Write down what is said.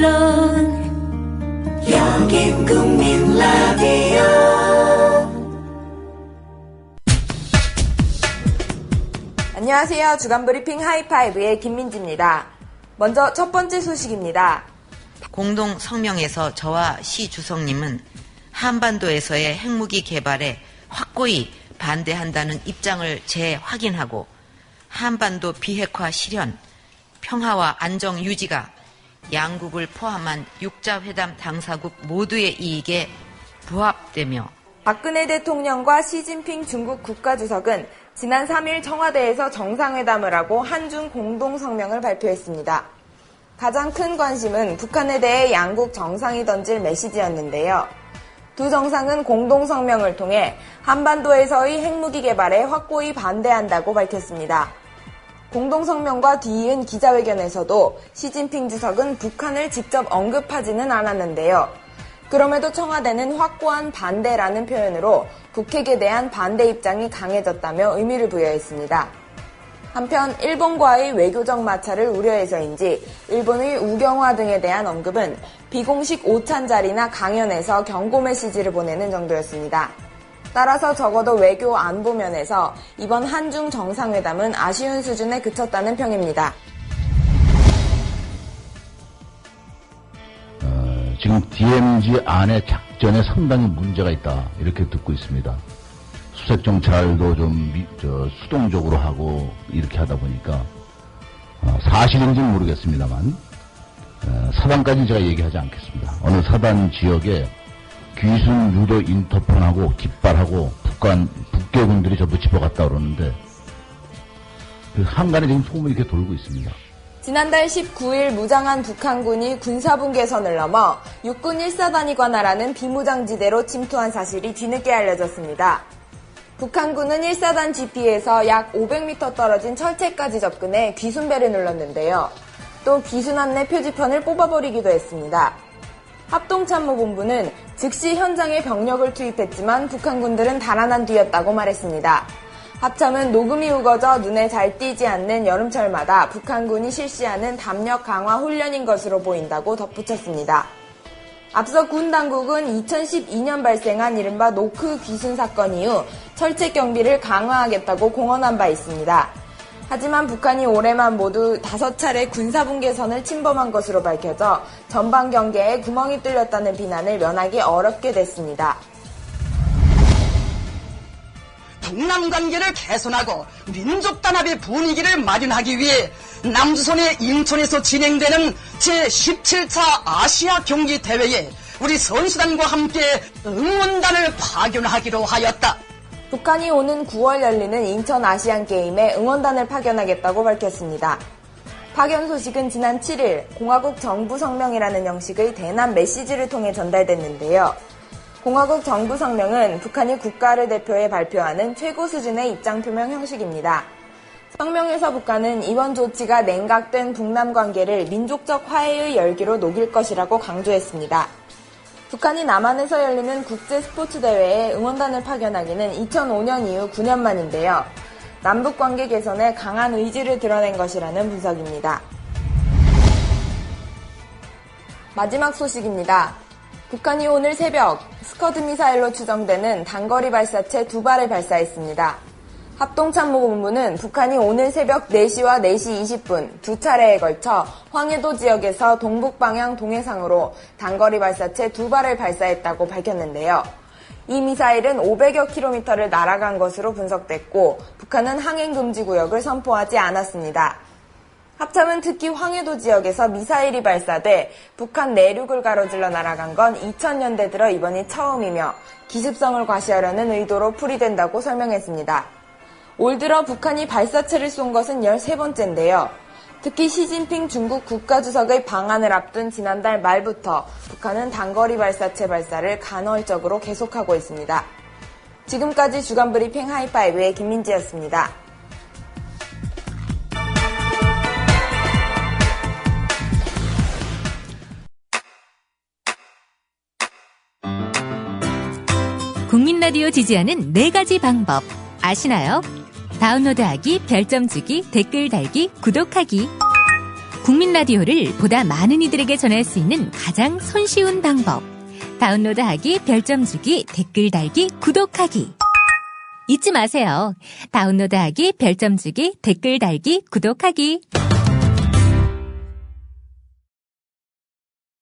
물론 여긴 국민 라디오. 안녕하세요. 주간브리핑 하이파이브의 김민지입니다. 먼저 첫 번째 소식입니다. 공동 성명에서 저와 시 주석님은 한반도에서의 핵무기 개발에 확고히 반대한다는 입장을 재확인하고 한반도 비핵화 실현, 평화와 안정 유지가 양국을 포함한 육자회담 당사국 모두의 이익에 부합되며 박근혜 대통령과 시진핑 중국 국가주석은 지난 3일 청와대에서 정상회담을 하고 한중 공동성명을 발표했습니다. 가장 큰 관심은 북한에 대해 양국 정상이 던질 메시지였는데요. 두 정상은 공동성명을 통해 한반도에서의 핵무기 개발에 확고히 반대한다고 밝혔습니다. 공동성명과 뒤이은 기자회견에서도 시진핑 주석은 북한을 직접 언급하지는 않았는데요. 그럼에도 청와대는 확고한 반대라는 표현으로 북핵에 대한 반대 입장이 강해졌다며 의미를 부여했습니다. 한편 일본과의 외교적 마찰을 우려해서인지 일본의 우경화 등에 대한 언급은 비공식 오찬자리나 강연에서 경고 메시지를 보내는 정도였습니다. 따라서 적어도 외교 안보 면에서 이번 한중 정상회담은 아쉬운 수준에 그쳤다는 평입니다. 지금 DMZ 안의 작전에 상당히 문제가 있다 이렇게 듣고 있습니다. 수색 정찰도 좀 수동적으로 하고 이렇게 하다 보니까 사실인지는 모르겠습니다만 사단까지 제가 얘기하지 않겠습니다. 어느 사단 지역에 귀순 유도 인터폰하고 깃발하고 북괴군들이 전부 집어갔다 그러는데 그 한간에 지금 소문이 이렇게 돌고 있습니다. 지난달 19일 무장한 북한군이 군사분계선을 넘어 육군 1사단이 관할하는 비무장지대로 침투한 사실이 뒤늦게 알려졌습니다. 북한군은 1사단 GP에서 약 500m 떨어진 철책까지 접근해 귀순벨을 눌렀는데요. 또 귀순 안내 표지판을 뽑아버리기도 했습니다. 합동참모본부는 즉시 현장에 병력을 투입했지만 북한군들은 달아난 뒤였다고 말했습니다. 합참은 녹음이 우거져 눈에 잘 띄지 않는 여름철마다 북한군이 실시하는 담력 강화 훈련인 것으로 보인다고 덧붙였습니다. 앞서 군 당국은 2012년 발생한 이른바 노크 귀순 사건 이후 철책 경비를 강화하겠다고 공언한 바 있습니다. 하지만 북한이 올해만 모두 5차례 군사분계선을 침범한 것으로 밝혀져 전방 경계에 구멍이 뚫렸다는 비난을 면하기 어렵게 됐습니다. 북남 관계를 개선하고 민족 단합의 분위기를 마련하기 위해 남조선의 인천에서 진행되는 제17차 아시아 경기 대회에 우리 선수단과 함께 응원단을 파견하기로 하였다. 북한이 오는 9월 열리는 인천 아시안게임에 응원단을 파견하겠다고 밝혔습니다. 파견 소식은 지난 7일 공화국 정부 성명이라는 형식의 대남 메시지를 통해 전달됐는데요. 공화국 정부 성명은 북한이 국가를 대표해 발표하는 최고 수준의 입장 표명 형식입니다. 성명에서 북한은 이번 조치가 냉각된 북남 관계를 민족적 화해의 열기로 녹일 것이라고 강조했습니다. 북한이 남한에서 열리는 국제 스포츠 대회에 응원단을 파견하기는 2005년 이후 9년 만인데요. 남북 관계 개선에 강한 의지를 드러낸 것이라는 분석입니다. 마지막 소식입니다. 북한이 오늘 새벽 스커드 미사일로 추정되는 단거리 발사체 2발을 발사했습니다. 합동참모본부는 북한이 오늘 새벽 4시와 4시 20분 두 차례에 걸쳐 황해도 지역에서 동북방향 동해상으로 단거리 발사체 2발을 발사했다고 밝혔는데요. 이 미사일은 500여 킬로미터를 날아간 것으로 분석됐고 북한은 항행금지구역을 선포하지 않았습니다. 합참은 특히 황해도 지역에서 미사일이 발사돼 북한 내륙을 가로질러 날아간 건 2000년대 들어 이번이 처음이며 기습성을 과시하려는 의도로 풀이된다고 설명했습니다. 올 들어 북한이 발사체를 쏜 것은 13번째인데요. 특히 시진핑 중국 국가주석의 방한을 앞둔 지난달 말부터 북한은 단거리 발사체 발사를 간헐적으로 계속하고 있습니다. 지금까지 주간브리핑 하이파이브의 김민지였습니다. 국민 라디오 지지하는 4가지 방법 아시나요? 다운로드하기, 별점 주기, 댓글 달기, 구독하기. 국민 라디오를 보다 많은 이들에게 전할 수 있는 가장 손쉬운 방법. 다운로드하기, 별점 주기, 댓글 달기, 구독하기. 잊지 마세요. 다운로드하기, 별점 주기, 댓글 달기, 구독하기.